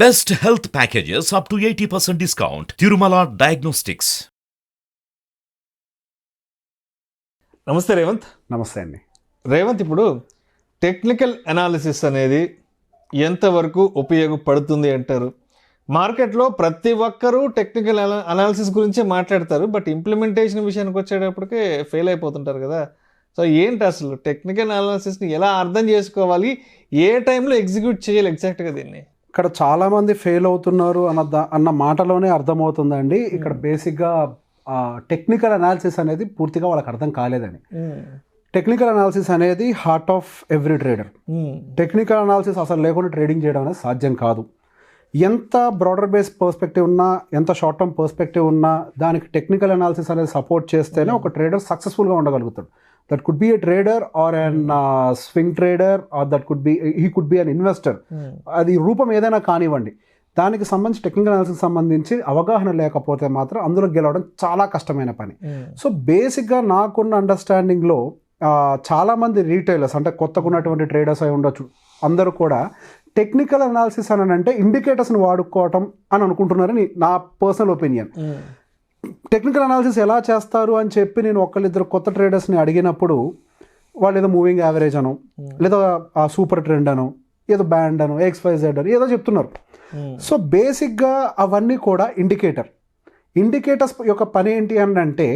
Best health packages up to 80% discount. Tirumala Diagnostics. నమస్తే రేవంత్. నమస్తే అండి. రేవంత్, ఇప్పుడు టెక్నికల్ అనాలిసిస్ అనేది ఎంతవరకు ఉపయోగపడుతుంది అంటారు? మార్కెట్లో ప్రతి ఒక్కరూ టెక్నికల్ అనాలిసిస్ గురించే మాట్లాడతారు, బట్ ఇంప్లిమెంటేషన్ విషయానికి వచ్చేటప్పటికే ఫెయిల్ అయిపోతుంటారు కదా. సో ఏంటి అసలు టెక్నికల్ అనాలిసిస్ని ఎలా అర్థం చేసుకోవాలి, ఏ టైంలో ఎగ్జిక్యూట్ చేయాలి ఎగ్జాక్ట్గా దీన్ని? ఇక్కడ చాలామంది ఫెయిల్ అవుతున్నారు అన్న మాటలోనే అర్థమవుతుందండి. ఇక్కడ బేసిక్గా టెక్నికల్ అనాలిసిస్ అనేది పూర్తిగా వాళ్ళకి అర్థం కాలేదని. టెక్నికల్ అనాలిసిస్ అనేది heart of every trader. Technical analysis అసలు లేకుండా ట్రేడింగ్ చేయడం అనేది సాధ్యం కాదు. ఎంత బ్రాడర్ బేస్ పర్స్పెక్టివ్ ఉన్నా, ఎంత షార్ట్ టర్మ్ పర్స్పెక్టివ్ ఉన్నా, దానికి టెక్నికల్ అనాలిసిస్ అనేది సపోర్ట్ చేస్తేనే ఒక ట్రేడర్ సక్సెస్ఫుల్గా ఉండగలుగుతాడు. That could be a trader or an swing trader or that could be he could be an investor. అది రూపం ఏదైనా కానివ్వండి, దానికి సంబంధించి టెక్నికల్ అనాలిసిస్ సంబంధించి అవగాహన లేకపోతే మాత్రం అందులో గెలవడం చాలా కష్టమైన పని. సో బేసిక్గా నాకున్న అండర్స్టాండింగ్లో చాలామంది రీటైలర్స్, అంటే కొత్తగా ఉన్నటువంటి ట్రేడర్స్ అయి ఉండొచ్చు, అందరూ కూడా టెక్నికల్ అనాలిసిస్ అని అంటే ఇండికేటర్స్ని వాడుకోవటం అని అనుకుంటున్నారని నా పర్సనల్ ఒపీనియన్. టెక్నికల్ అనాలిసిస్ ఎలా చేస్తారు అని చెప్పి నేను ఒకళ్ళిద్దరు కొత్త ట్రేడర్స్ని అడిగినప్పుడు వాళ్ళు ఏదో మూవింగ్ యావరేజ్ అనో, లేదా సూపర్ ట్రెండ్ అనో, ఏదో బ్యాండ్ అనో, XYZ అని ఏదో చెప్తున్నారు. సో బేసిక్గా అవన్నీ కూడా ఇండికేటర్స్ యొక్క పని ఏంటి అని అంటే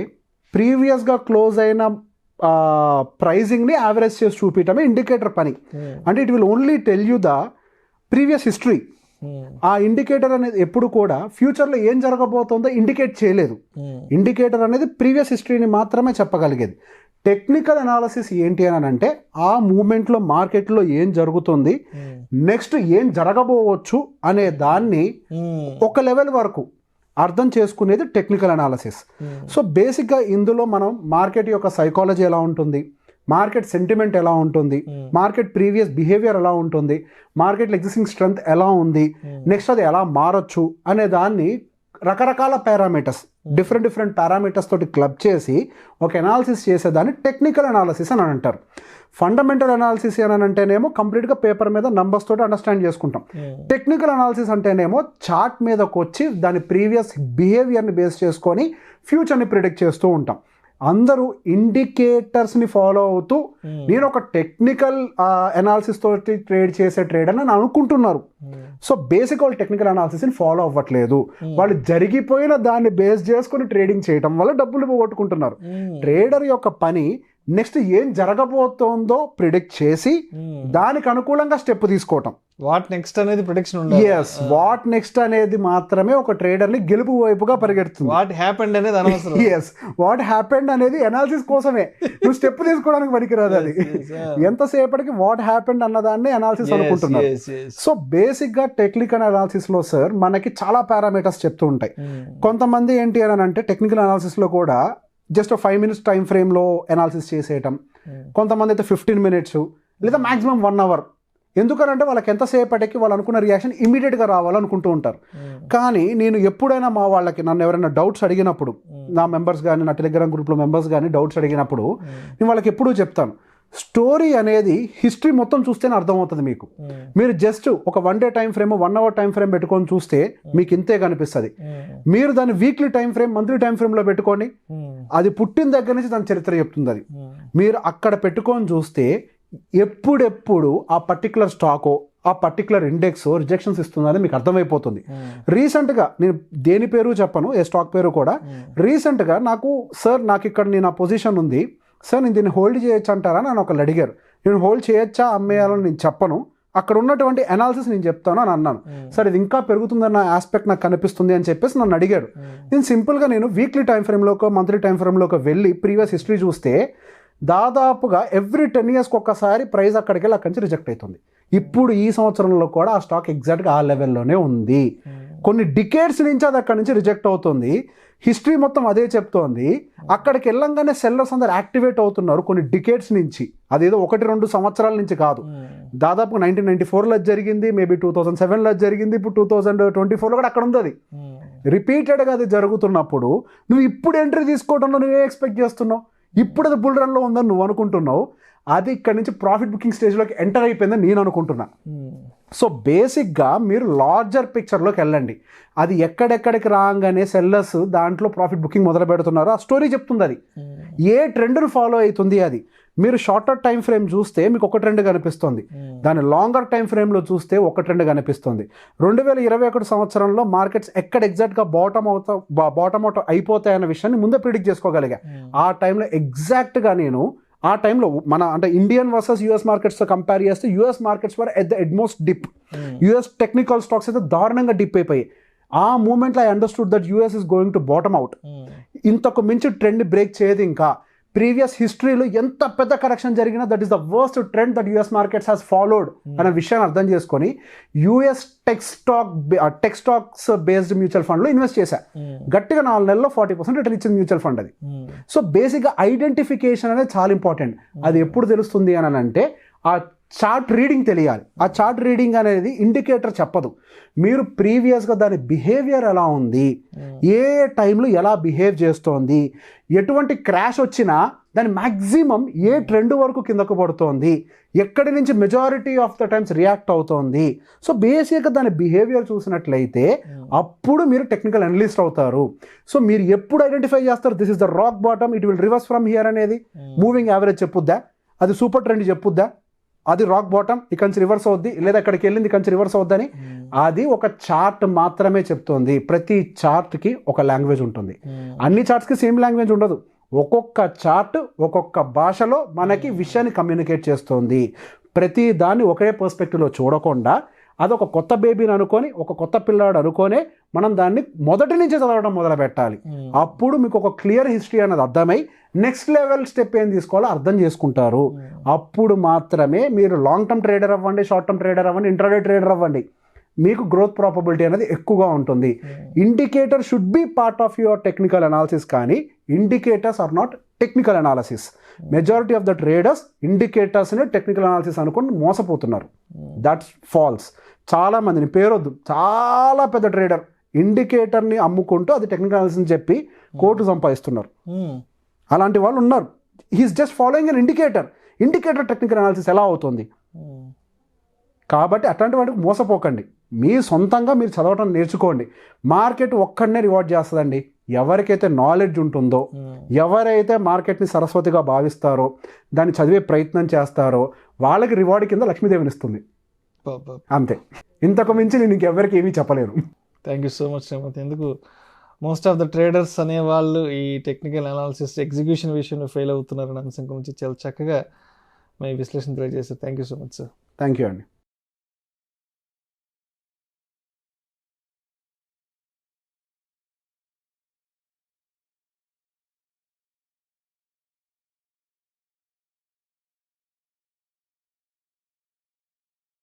ప్రీవియస్గా క్లోజ్ అయిన ప్రైజింగ్ని యావరేజ్ చేసి చూపించడమే ఇండికేటర్ పని. అంటే it will only tell you the previous history. ఆ ఇండికేటర్ అనేది ఎప్పుడు కూడా ఫ్యూచర్లో ఏం జరగబోతుందో ఇండికేట్ చేయలేదు. ఇండికేటర్ అనేది ప్రీవియస్ హిస్టరీని మాత్రమే చెప్పగలిగేది. టెక్నికల్ అనాలిసిస్ ఏంటి అని అంటే ఆ మూమెంట్లో మార్కెట్లో ఏం జరుగుతుంది, నెక్స్ట్ ఏం జరగబోవచ్చు అనే దాన్ని ఒక లెవెల్ వరకు అర్థం చేసుకునేది టెక్నికల్ అనాలిసిస్. సో బేసిక్గా ఇందులో మనం మార్కెట్ యొక్క సైకాలజీ ఎలా ఉంటుంది, మార్కెట్ సెంటిమెంట్ ఎలా ఉంటుంది, మార్కెట్ ప్రీవియస్ బిహేవియర్ ఎలా ఉంటుంది, మార్కెట్లో ఎగ్జిస్టింగ్ స్ట్రెంగ్త్ ఎలా ఉంది, నెక్స్ట్ అది ఎలా మారచ్చు అనే దాన్ని రకరకాల పారామీటర్స్, డిఫరెంట్ పారామీటర్స్ తోటి క్లబ్ చేసి ఒక అనాలిసిస్ చేసేదాన్ని టెక్నికల్ అనాలిసిస్ అని అంటారు. ఫండమెంటల్ అనాలిసిస్ అని అంటేనేమో కంప్లీట్గా పేపర్ మీద నంబర్స్ తోటి అండర్స్టాండ్ చేసుకుంటాం. టెక్నికల్ అనాలిసిస్ అంటేనేమో చార్ట్ మీదకి వచ్చి దాని ప్రీవియస్ బిహేవియర్ని బేస్ చేసుకొని ఫ్యూచర్ని ప్రిడిక్ట్ చేస్తూ ఉంటాం. అందరూ ఇండికేటర్స్ని ఫాలో అవుతూ నేను ఒక టెక్నికల్ అనాలిసిస్ తోటి ట్రేడ్ చేసే ట్రేడర్ అని అనుకుంటున్నారు. సో బేసిక్ వాళ్ళు టెక్నికల్ అనాలిసిస్ని ఫాలో అవ్వట్లేదు. వాళ్ళు జరిగిపోయిన దాన్ని బేస్ చేసుకుని ట్రేడింగ్ చేయడం వల్ల డబ్బులు పోగొట్టుకుంటున్నారు. ట్రేడర్ యొక్క పని నెక్స్ట్ ఏం జరగబోతోందో ప్రిడిక్ట్ చేసి దానికి అనుకూలంగా స్టెప్ తీసుకోవటం. వాట్ నెక్స్ట్ అనేది ప్రిడిక్షన్ ఉండాలి. yes, వాట్ నెక్స్ట్ అనేది మాత్రమే ఒక ట్రేడర్ని గెలుపు వైపుగా పరిగెడుతుంది. వాట్ హ్యాపెండ్ అనేది అనవసరం. yes, వాట్ హ్యాపెండ్ అనేది అనాలిసిస్ కోసమే, నువ్వు స్టెప్ తీసుకోవడానికి పనికిరాదు. అది ఎంతసేపటికి వాట్ హ్యాపెండ్ అన్నదాన్ని అనాలిసిస్ అనుకుంటున్నారు. సో బేసిక్గా టెక్నికల్ అనాలిసిస్లో సార్ మనకి చాలా పారామీటర్స్ చెప్తూ ఉంటాయి. కొంతమంది ఏంటి అని అంటే టెక్నికల్ అనాలిసిస్లో కూడా జస్ట్ 5 minutes టైం ఫ్రేమ్లో అనాలిసిస్ చేసేయటం, కొంతమంది అయితే 15 minutes లేదా మ్యాక్సిమం 1 hour. ఎందుకనంటే వాళ్ళకి ఎంతసేపటికి వాళ్ళు అనుకున్న రియాక్షన్ ఇమీడియట్గా రావాలనుకుంటూ ఉంటారు. కానీ నేను ఎప్పుడైనా మా వాళ్ళకి నన్ను ఎవరైనా డౌట్స్ అడిగినప్పుడు, నా మెంబర్స్ కానీ నా టెలిగ్రామ్ గ్రూప్లో మెంబర్స్ కానీ డౌట్స్ అడిగినప్పుడు నేను వాళ్ళకి ఎప్పుడూ చెప్తాను, స్టోరీ అనేది హిస్టరీ మొత్తం చూస్తేనే అర్థమవుతుంది మీకు. మీరు జస్ట్ ఒక 1 day time frame, 1 hour time frame పెట్టుకొని చూస్తే మీకు ఇంతే కనిపిస్తుంది. మీరు దాన్ని weekly time frame, monthly time ఫ్రేమ్లో పెట్టుకొని అది పుట్టిన దగ్గర నుంచి దాని చరిత్ర చెప్తుంది. అది మీరు అక్కడ పెట్టుకొని చూస్తే ఎప్పుడెప్పుడు ఆ పర్టికులర్ స్టాకో, ఆ పర్టికులర్ ఇండెక్స్ రిజెక్షన్స్ ఇస్తుందని మీకు అర్థమైపోతుంది. రీసెంట్గా నేను దేని పేరు చెప్పను, ఏ స్టాక్ పేరు కూడా, రీసెంట్గా నాకు సార్ నాకు ఇక్కడ నేను ఆ పొజిషన్ ఉంది సార్, నేను దీన్ని హోల్డ్ చేయొచ్చు అంటారా నన్ను ఒకళ్ళు అడిగారు. నేను హోల్డ్ చేయొచ్చా అమ్మేయాలని నేను చెప్పను, అక్కడ ఉన్నటువంటి అనాలిసిస్ నేను చెప్తాను అని అన్నాను. సార్ ఇది ఇంకా పెరుగుతుందన్న ఆస్పెక్ట్ నాకు కనిపిస్తుంది అని చెప్పేసి నన్ను అడిగాడు. నేను సింపుల్గా నేను వీక్లీ టైం ఫ్రేమ్లోకి, మంత్లీ టైం ఫ్రేమ్లోకి వెళ్ళి ప్రీవియస్ హిస్టరీ చూస్తే దాదాపుగా ఎవ్రీ 10 years ఒక్కసారి ప్రైస్ అక్కడికి వెళ్ళి అక్కడి నుంచి రిజెక్ట్ అవుతుంది. ఇప్పుడు ఈ సంవత్సరంలో కూడా ఆ స్టాక్ ఎగ్జాక్ట్గా ఆ లెవెల్లోనే ఉంది. కొన్ని డికేడ్స్ నుంచి అది అక్కడి నుంచి రిజెక్ట్ అవుతుంది. హిస్టరీ మొత్తం అదే చెప్తోంది. అక్కడికి వెళ్ళంగానే సెల్లర్స్ అందరు యాక్టివేట్ అవుతున్నారు కొన్ని డికేడ్స్ నుంచి. అదేదో 1-2 సంవత్సరాల నుంచి కాదు, దాదాపుగా 1994లో జరిగింది, మేబీ 2007లో జరిగింది, ఇప్పుడు 2024లో కూడా అక్కడ ఉంది. అది రిపీటెడ్గా అది జరుగుతున్నప్పుడు నువ్వు ఇప్పుడు ఎంట్రీ తీసుకోవడంలో నువ్వే ఎక్స్పెక్ట్ చేస్తున్నావు? ఇప్పుడు అది బుల్ రన్లో ఉందని నువ్వు అనుకుంటున్నావు. అది ఇక్కడ నుంచి ప్రాఫిట్ బుకింగ్ స్టేజ్లోకి ఎంటర్ అయిపోయిందని నేను అనుకుంటున్నా. సో బేసిక్గా మీరు లార్జర్ పిక్చర్లోకి వెళ్ళండి. అది ఎక్కడెక్కడికి రాగానే సెల్లర్స్ దాంట్లో ప్రాఫిట్ బుకింగ్ మొదలు పెడుతున్నారో ఆ స్టోరీ చెప్తుంది. అది ఏ ట్రెండ్ను ఫాలో అవుతుంది. అది మీరు షార్టర్ టైం ఫ్రేమ్ చూస్తే మీకు ఒక ట్రెండ్ కనిపిస్తుంది, దాని లాంగర్ టైం ఫ్రేమ్లో చూస్తే ఒక ట్రెండ్ కనిపిస్తుంది. 2021 సంవత్సరంలో మార్కెట్స్ ఎక్కడ ఎగ్జాక్ట్గా బాటమ్ అవుట్ అయిపోతాయన్న విషయాన్ని ముందే ప్రిడిక్ట్ చేసుకోగలిగా. ఆ టైంలో ఎగ్జాక్ట్గా నేను ఆ టైంలో అంటే ఇండియన్ వర్సెస్ యూఎస్ మార్కెట్స్తో కంపేర్ చేస్తే US markets were at the utmost dip. US technical stocks అయితే దారుణంగా డిప్ అయిపోయాయి. ఆ మూమెంట్లో I understood that US is going to bottom out. ఇంతకు మించి ట్రెండ్ బ్రేక్ చేయదు. ఇంకా ప్రీవియస్ హిస్టరీలో ఎంత పెద్ద కరెక్షన్ జరిగినా that is the worst trend that US markets has followed అనే విషయాన్ని అర్థం చేసుకొని US tech stocks based mutual ఫండ్లో ఇన్వెస్ట్ చేశా. గట్టిగా 4 నెలల్లో 40% రిటర్న్ ఇచ్చిన మ్యూచువల్ ఫండ్ అది. సో బేసిక్గా ఐడెంటిఫికేషన్ అనేది చాలా ఇంపార్టెంట్. అది ఎప్పుడు తెలుస్తుంది అని అంటే ఆ చార్ట్ రీడింగ్ తెలియాలి. ఆ చార్ట్ రీడింగ్ అనేది ఇండికేటర్ చెప్పదు. మీరు ప్రీవియస్గా దాని బిహేవియర్ ఎలా ఉంది, ఏ టైంలో ఎలా బిహేవ్ చేస్తోంది, ఎటువంటి క్రాష్ వచ్చినా దాని మ్యాక్సిమం ఏ ట్రెండ్ వరకు కిందకు పడుతోంది, ఎక్కడి నుంచి majority of the times react అవుతోంది. సో బేసిక్గా దాని బిహేవియర్ చూసినట్లయితే అప్పుడు మీరు టెక్నికల్ అనలిస్ట్ అవుతారు. సో మీరు ఎప్పుడు ఐడెంటిఫై చేస్తారు this is the rock bottom, it will reverse from here అనేది మూవింగ్ యావరేజ్ చెప్పుద్దా, అది సూపర్ ట్రెండ్ చెప్పుద్దా, అది రాక్ బాటమ్ ఇక్కడి నుంచి రివర్స్ అవుద్ది, లేదా అక్కడికి వెళ్ళింది ఇక్కడి నుంచి రివర్స్ అవుద్దని అది ఒక చార్ట్ మాత్రమే చెప్తోంది. ప్రతి చార్ట్కి ఒక లాంగ్వేజ్ ఉంటుంది. అన్ని చార్ట్స్కి సేమ్ లాంగ్వేజ్ ఉండదు. ఒక్కొక్క చార్ట్ ఒక్కొక్క భాషలో మనకి విషయాన్ని కమ్యూనికేట్ చేస్తుంది. ప్రతి దాన్ని ఒకే పర్స్పెక్టివ్లో చూడకుండా అదొక కొత్త బేబీని అనుకొని, ఒక కొత్త పిల్లాడు అనుకోనే మనం దాన్ని మొదటి నుంచి చదవడం మొదలు పెట్టాలి. అప్పుడు మీకు ఒక క్లియర్ హిస్టరీ అనేది అర్థమై నెక్స్ట్ లెవెల్ స్టెప్ ఏం తీసుకోవాలో అర్థం చేసుకుంటారు. అప్పుడు మాత్రమే మీరు లాంగ్ టర్మ్ ట్రేడర్ అవ్వండి, షార్ట్ టర్మ్ ట్రేడర్ అవ్వండి, ఇంట్రాడే ట్రేడర్ అవ్వండి, మీకు గ్రోత్ ప్రాబబిలిటీ అనేది ఎక్కువగా ఉంటుంది. Indicator should be part of your technical analysis, కానీ indicators are not technical analysis. Majority of the traders ఇండికేటర్స్ని టెక్నికల్ అనాలిసిస్ అనుకుని మోసపోతున్నారు. That's falls. చాలామందిని పేరొద్దు, చాలా పెద్ద ట్రేడర్ ఇండికేటర్ని అమ్ముకుంటూ అది టెక్నికల్ అనాలిసిస్ అని చెప్పి కోట్లు సంపాదిస్తున్నారు. అలాంటి వాళ్ళు ఉన్నారు. He is just following an indicator technical analysis ఎలా అవుతుంది? కాబట్టి అట్లాంటి వాటికి మోసపోకండి. మీ సొంతంగా మీరు చదవటం నేర్చుకోండి. మార్కెట్ ఒక్కడనే రివార్డ్ చేస్తుందండి. ఎవరికైతే నాలెడ్జ్ ఉంటుందో, ఎవరైతే మార్కెట్ని సరస్వతిగా భావిస్తారో, దాన్ని చదివే ప్రయత్నం చేస్తారో వాళ్ళకి రివార్డ్ కింద లక్ష్మీదేవిని ఇస్తుంది. అంతే, ఇంతకు మించి నేను ఇంకెవరికి ఏమీ చెప్పలేను. Thank you so much Revanth. ఎందుకు మోస్ట్ ఆఫ్ ద ట్రేడర్స్ అనేవాళ్ళు ఈ టెక్నికల్ అనాలిసిస్ ఎగ్జిక్యూషన్ విషయంలో ఫెయిల్ అవుతున్నారనే అంశం గురించి చాలా చక్కగా మీ విశ్లేషణ తెలియజేశారు. Thank you so much sir. Thank you అండి.